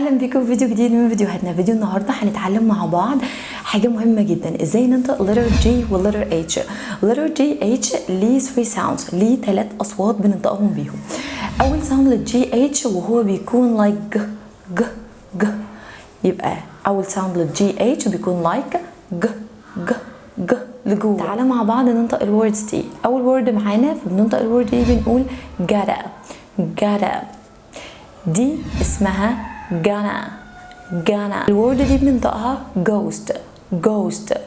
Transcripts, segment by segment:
اهلا بيكم في فيديو جديد من فيديوهاتنا. فيديو النهارده هنتعلم مع بعض حاجه مهمه جدا، ازاي ننطق letter G و letter H. letter G H ليه 3 sounds، ليه 3 اصوات بننطقهم بيهم. اول ساوند لل G H وهو بيكون like ج ج ج، يبقى اول ساوند لل G H بيكون like ج ج ج لجوه. تعالى مع بعض ننطق الوردز دي. اول وورد معانا فبننطق الوورد دي بنقول gotta gotta، دي اسمها جانا جانا. الورد دي بننطقها ghost ghost.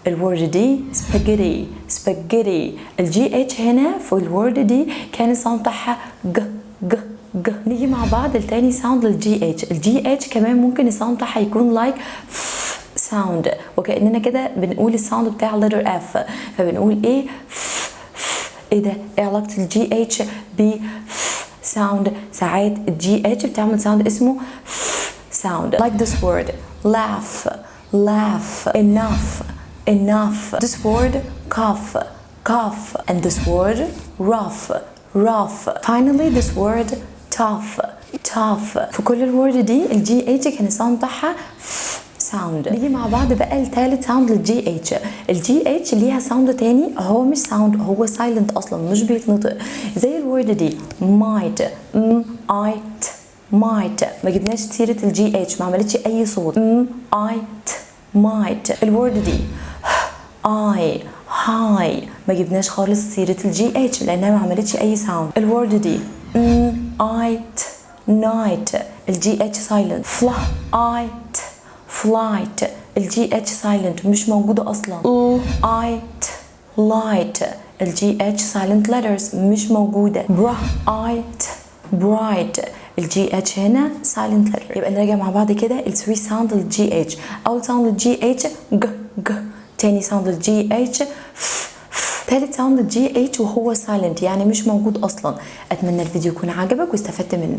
الورد دي spaghetti spaghetti. الجي اتش هنا في الورد دي كان الساوند بتاعها ج ج ج. نيجي مع بعض لتاني ساوند للجي اتش. الجي اتش كمان ممكن الساوند بتاعها يكون like ساوند، وكأننا كده بنقول الساوند بتاع letter F، فبنقول ايه ايه ده؟ ايه علاقة الجي اتش ب ساوند؟ ساعات الجي اتش بتعمل ساوند اسمه sound. like this word laugh laugh. enough enough. this word cough cough. and this word rough rough. finally this word tough tough. في كل الورد دي الجي اتش كان الساوند بتاعها ساوند. نيجي مع بعض بقى لتالت ساوند للجي اتش. الجي اتش ليها ساوند تاني، هو مش ساوند، هو سايلنت اصلا مش بيتنطق، زي الورد دي might might might. ما جبناش سيرة الجي اتش، ما عملتش اي صوت. might might. الورد دي I high، ما جبناش خالص سيرة الجي اتش لانها ما عملتش اي ساوند. الورد دي night night. الجي اتش سايلنت. flight flight. الجي اتش سايلنت مش موجودة اصلا. light light. الجي اتش سايلنت letters مش موجودة. bright bright. الجي اتش هنا سايلنت letter. يبقى نراجع مع بعض كده ال 3 ساوند للجي اتش. اول ساوند للجي اتش ج ج. تاني ساوند للجي اتش تالت ساوند للجي اتش وهو سايلنت يعني مش موجود اصلا. اتمنى الفيديو يكون عجبك واستفدت منه.